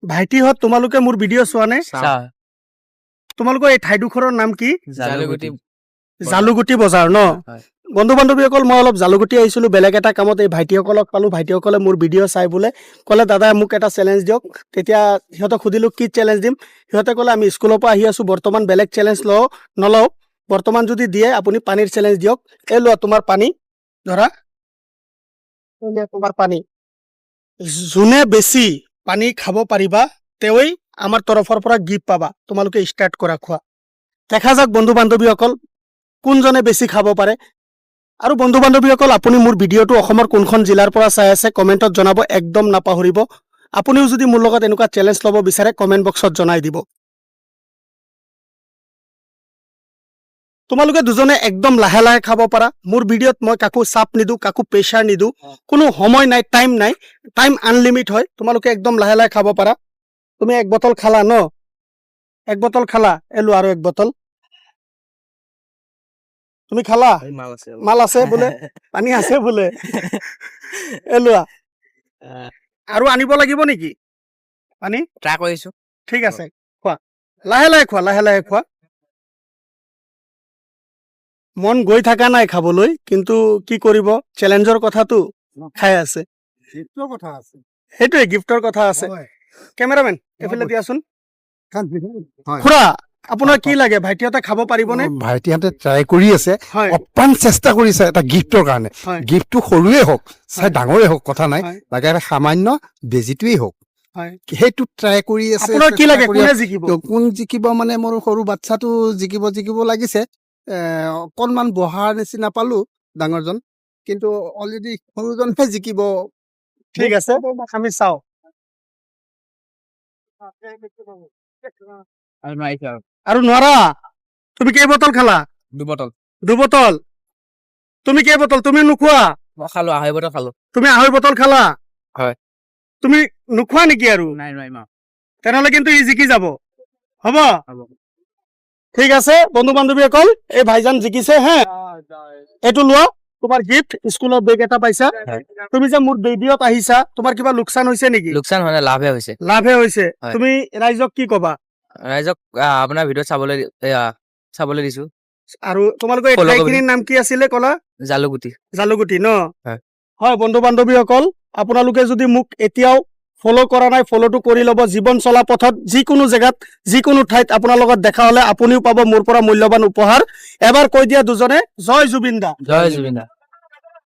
ভাইটিহঁত তোমালোকে মোৰ ভিডিঅ' চোৱা নে? তোমালোকৰ এই ঠাইডোখৰৰ নাম কি? জালুগুটি বজাৰ ন? বন্ধু বান্ধৱীসকল মই অলপ জালুগুটি আহিছিলো বেলেগ এটা কামত এই ভাইটিসকলক পালো ভাইটিসকলে মোৰ ভিডিঅ' চাই বোলে ক'লে দাদা মোক এটা চেলেঞ্জ দিয়ক তেতিয়া সিহঁতক সুধিলো কি চেলেঞ্জ দিম সিহঁতে ক'লে আমি স্কুলৰ পৰা আহি আছো বৰ্তমান বেলেগ চেলেঞ্জ নলওঁ বৰ্তমান যদি দিয়ে আপুনি পানীৰ চেলেঞ্জ দিয়ক এই লোৱা তোমাৰ পানী ধৰা তোমাৰ পানী যোনে বেছি পানী খাব পাৰিবা তেৱেই আমাৰ তৰফৰ পৰা গিফ্ট পাবা তোমালোকে ষ্টাৰ্ট কৰা খোৱা দেখা যাওক বন্ধু বান্ধৱীসকল কোনজনে বেছি খাব পাৰে আৰু বন্ধু বান্ধৱীসকল আপুনি মোৰ ভিডিঅ'টো অসমৰ কোনখন জিলাৰ পৰা চাই আছে কমেণ্টত জনাব একদম নাপাহৰিব আপুনিও যদি মোৰ লগত এনেকুৱা চেলেঞ্জ ল'ব বিচাৰে কমেণ্ট বক্সত জনাই দিব তোমালোকে দুজনে একদম লাহে লাহে খাব পাৰা মোৰ ভিডিঅ'ত মই কাকো চাপ নিদু কাকো প্ৰেছাৰ নিদু কোনো সময় নাই টাইম আনলিমিট হয় তোমালোকে একদম লাহে লাহে খাব পাৰা তুমি এক বটল খালা ন এক বটল খালা এলো আৰু এক বটল তুমি খালা মাল আছে বোলে পানী আছে বোলে এলোৱা আৰু আনিব লাগিব নেকি পানী ট্ৰাই কৰিছো ঠিক আছে খোৱা লাহে লাহে খোৱা মন গৈ থকা নাই খাবলৈ কিন্তু কি কৰিব চেলেঞ্জৰ কথাটো খাই আছে গিফটৰ কথা আছে সেইটোৱে গিফটৰ কথা আছে কেমেৰামেন এফালে দিয়াচোন খুৰা আপোনাৰ কি লাগে ভাইটিহঁতে খাব পাৰিবনে ভাইটিহঁতে ট্ৰাই কৰি আছে অপ্ৰাণ চেষ্টা কৰিছে এটা গিফটৰ কাৰণে গিফটটো সৰুৱে হওক চাই ডাঙৰে হওক কথা নাই লাগে এটা সামান্য বেজিটোৱেই হওক সেইটো ট্ৰাই কৰি আছে আপোনাৰ কি লাগে কোনে জিকিব কোন জিকিব মানে মোৰ সৰু বাচ্চাটো জিকিব লাগিছে অকণমান বহাৰ নিচিনা পালো ডাঙৰজন কিন্তু অলৰেডি সৰুজনহে জিকিব ঠিক আছে আমি চাওঁ আৰু নোৱাৰা তুমি কেই বটল খালা দুবটল তুমি কেই বটল তুমি নোখোৱা মই খালো আঢ়ৈ বটল খালো তুমি আঢ়ৈ বটল খালা হয় তুমি নোখোৱা নেকি আৰু নাই তেনেহ'লে কিন্তু ই জিকি যাব হ'ব ঠিক আছে বন্ধু বান্ধৱীসকল এই ভাইজান জিকিছে হে এইটো লোৱা তোমাৰ গিফ্ট স্কুলৰ বেগ এটা পাইছা তুমি যে মোৰ ভিডিঅ'ত আহিছা তোমাৰ কিবা লোকচান হৈছে নেকি লোকচান হোৱা নাই লাভে হৈছে তুমি ৰাইজক কি কবা ৰাইজক আপোনাৰ ভিডিঅ' চাবলৈ দিছো আৰু তোমালোকৰ এই ঠাইখিনিৰ নাম কি আছিলে ক'লা জালুগুটি ন হয় বন্ধু বান্ধৱীসকল আপোনালোকে যদি মোক এতিয়াও ফলো কৰা নাই ফলোটো কৰি ল'ব জীৱন চলা পথত যিকোনো জেগাত যিকোনো ঠাইত আপোনাৰ লগত দেখা হ'লে আপুনিও পাব মোৰ পৰা মূল্যৱান উপহাৰ এবাৰ কৈ দিয়া দুজনে জয় জুবিন দা